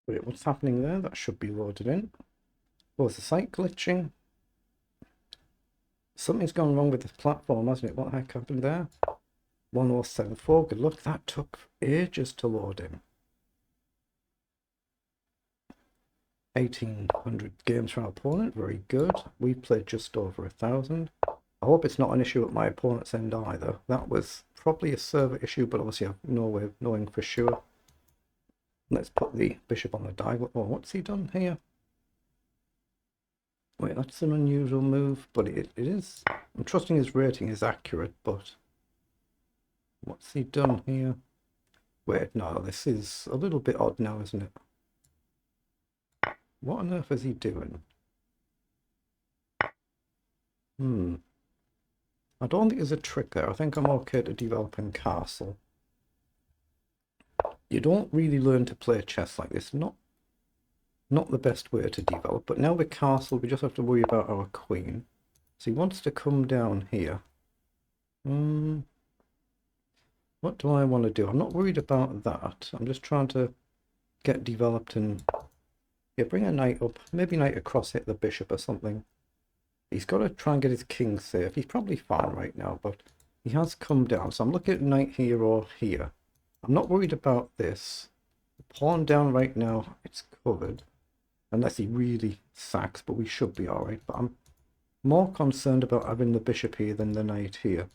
Wait, what's happening there? That should be loaded in. Oh, is the site glitching? Something's gone wrong with this platform, hasn't it? What the heck happened there? 1074, good luck. That took ages to load in. 1800 games from our opponent, very good. We played just over 1,000. I hope it's not an issue at my opponent's end either. That was probably a server issue, but obviously I have no way of knowing for sure. Let's put the bishop on the diagonal. Oh, what's he done here? Wait, that's an unusual move, but it is... I'm trusting his rating is accurate, but... What's he done here? Wait, no, this is a little bit odd now, isn't it? What on earth is he doing? I don't think there's a trick there. I think I'm okay to develop in castle. You don't really learn to play chess like this. Not the best way to develop. But now with castle, we just have to worry about our queen. So he wants to come down here. What do I want to do? I'm not worried about that. I'm just trying to get developed and... Yeah, bring a knight up. Maybe knight across, hit the bishop or something. He's got to try and get his king safe. He's probably fine right now, but he has come down. So I'm looking at knight here or here. I'm not worried about this. The pawn down right now, it's covered. Unless he really sacks, but we should be alright. But I'm more concerned about having the bishop here than the knight here.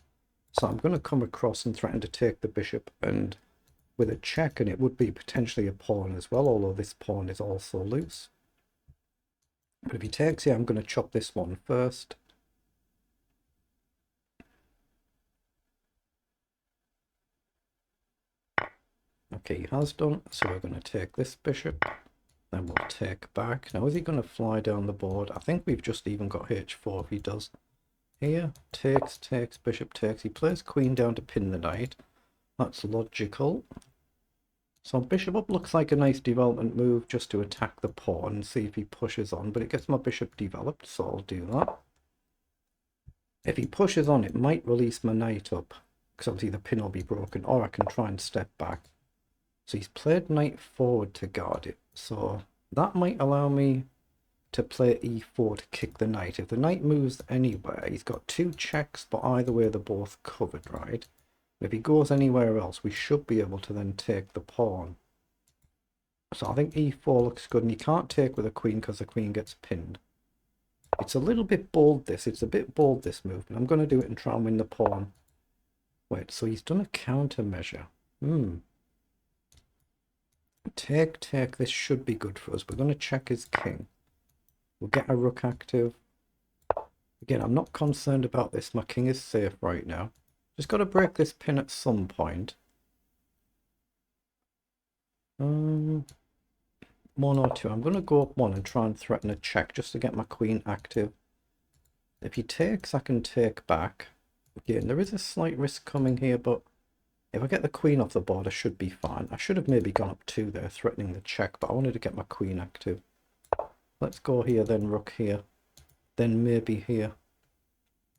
So I'm going to come across and threaten to take the bishop, and with a check, and it would be potentially a pawn as well, although this pawn is also loose. But if he takes here, I'm going to chop this one first. Okay, he has done. So we're going to take this bishop. Then we'll take back. Now, is he going to fly down the board? I think we've just even got h4 if he does. Here, takes, bishop takes. He plays queen down to pin the knight. That's logical. So bishop up looks like a nice development move just to attack the pawn and see if he pushes on, but it gets my bishop developed, so I'll do that. If he pushes on, it might release my knight up, because obviously the pin will be broken, or I can try and step back. So he's played knight forward to guard it, so that might allow me to play e4 to kick the knight. If the knight moves anywhere, he's got two checks, but either way they're both covered, right? If he goes anywhere else, we should be able to then take the pawn. So I think e4 looks good, and he can't take with a queen because the queen gets pinned. It's a little bit bold, this. It's a bit bold, this move, but I'm going to do it and try and win the pawn. Wait, so he's done a countermeasure. Take. This should be good for us. We're going to check his king. We'll get a rook active. Again, I'm not concerned about this. My king is safe right now. Just got to break this pin at some point. 1 or 2. I'm going to go up 1 and try and threaten a check just to get my queen active. If he takes, I can take back. Again, there is a slight risk coming here, but if I get the queen off the board, I should be fine. I should have maybe gone up 2 there, threatening the check, but I wanted to get my queen active. Let's go here, then rook here, then maybe here.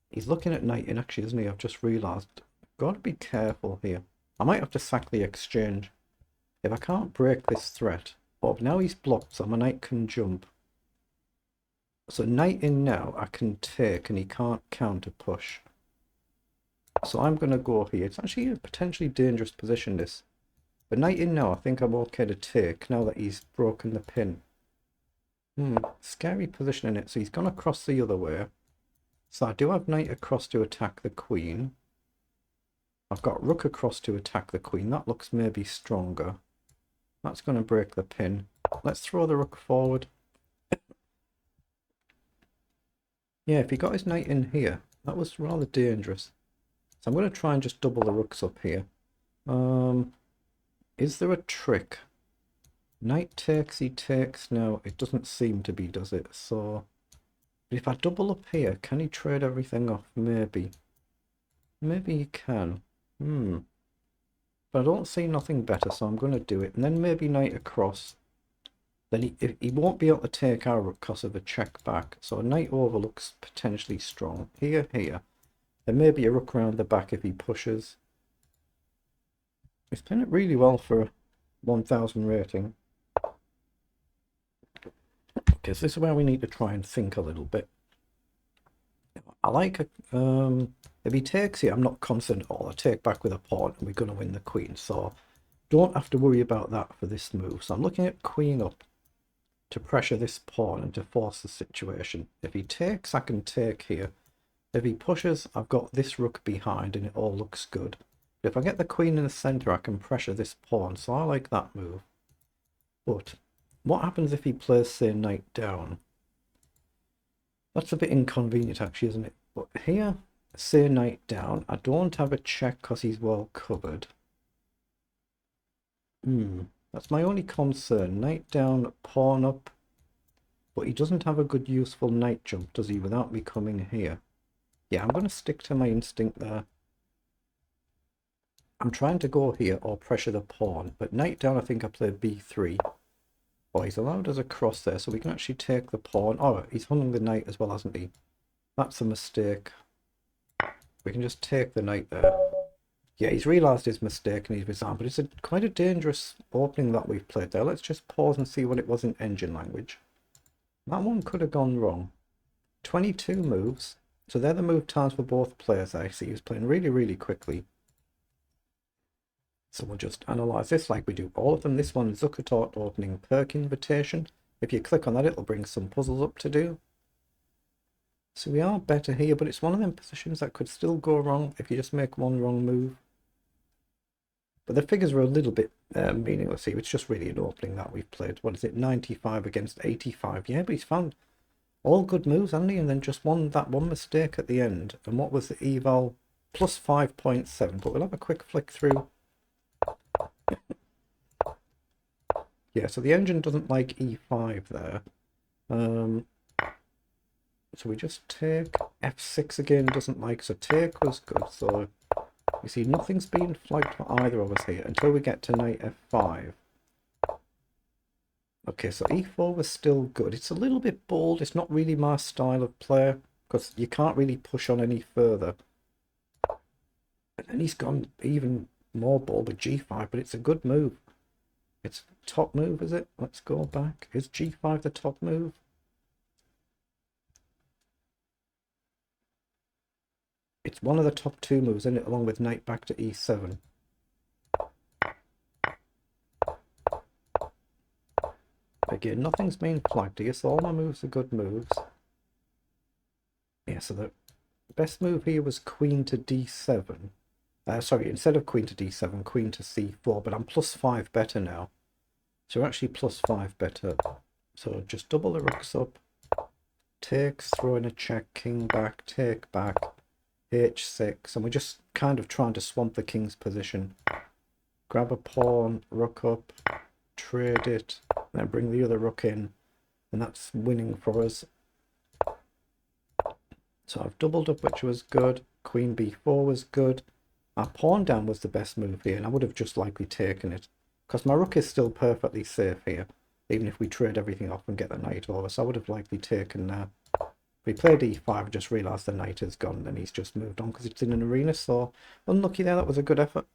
He's looking at knight in, actually, isn't he? I've just realised. Got to be careful here. I might have to sack the exchange. If I can't break this threat... Oh, now he's blocked, so my knight can jump. So knight in now, I can take, and he can't counter push. So I'm going to go here. It's actually a potentially dangerous position, this. But knight in now, I think I'm okay to take, now that he's broken the pin. Scary position in it. So he's gone across the other way. So I do have knight across to attack the queen. I've got rook across to attack the queen. That looks maybe stronger. That's going to break the pin. Let's throw the rook forward. Yeah, if he got his knight in here, that was rather dangerous. So I'm going to try and just double the rooks up here. Is there a trick? Knight takes, he takes. No, it doesn't seem to be, does it? So... But if I double up here, can he trade everything off? Maybe. Maybe he can. But I don't see nothing better, so I'm going to do it. And then maybe knight across. Then he won't be able to take our rook because of a check back. So a knight over looks potentially strong. Here. There may be a rook around the back if he pushes. He's playing it really well for a 1000 rating. Okay, so this is where we need to try and think a little bit. I like if he takes it, I'm not concerned at all. I take back with a pawn and we're going to win the queen. So don't have to worry about that for this move. So I'm looking at queen up to pressure this pawn and to force the situation. If he takes, I can take here. If he pushes, I've got this rook behind and it all looks good. But if I get the queen in the centre, I can pressure this pawn. So I like that move. But what happens if he plays, say, knight down? That's a bit inconvenient actually, isn't it? But here, say knight down. I don't have a check because he's well covered. That's my only concern. Knight down, pawn up. But he doesn't have a good useful knight jump, does he, without me coming here? Yeah, I'm going to stick to my instinct there. I'm trying to go here or pressure the pawn. But knight down, I think I played b3. Oh, he's allowed us a cross there, so we can actually take the pawn. Oh, he's hunting the knight as well, hasn't he? That's a mistake. We can just take the knight there. Yeah, he's realised his mistake and he's resigned, but it's quite a dangerous opening that we've played there. Let's just pause and see what it was in engine language. That one could have gone wrong. 22 moves. So they're the move times for both players. I see he was playing really, really quickly. So we'll just analyse this like we do all of them. This one, Zuckertort opening perk invitation. If you click on that, it'll bring some puzzles up to do. So we are better here, but it's one of them positions that could still go wrong if you just make one wrong move. But the figures were a little bit meaningless here. It's just really an opening that we've played. What is it, 95 against 85? Yeah, but he's found all good moves, hasn't he? And then just that one mistake at the end. And what was the eval? Plus 5.7. But we'll have a quick flick through. Yeah, so the engine doesn't like e5 there. So we just take f6 again, doesn't like, so take was good. So you see nothing's been flagged for either of us here until we get to knight f5. Okay, so e4 was still good. It's a little bit bold. It's not really my style of player because you can't really push on any further. And then he's gone even more bold with g5, but it's a good move. It's top move, is it? Let's go back. Is g5 the top move? It's one of the top two moves, isn't it? Along with knight back to e7. Again, nothing's been flagged here, so all my moves are good moves. Yeah, so the best move here was queen to d7. Sorry, instead of queen to d7, queen to c4, but I'm plus 5 better now. So we're actually plus 5 better. So just double the rooks up. Takes, throw in a check, king back, take back, h6. And we're just kind of trying to swamp the king's position. Grab a pawn, rook up, trade it, and then bring the other rook in. And that's winning for us. So I've doubled up, which was good. Queen b4 was good. Our pawn down was the best move here, and I would have just likely taken it. Because my rook is still perfectly safe here, even if we trade everything off and get the knight over. So I would have likely taken that. We played e5, just realised the knight has gone, and he's just moved on because it's in an arena. So unlucky there, that was a good effort.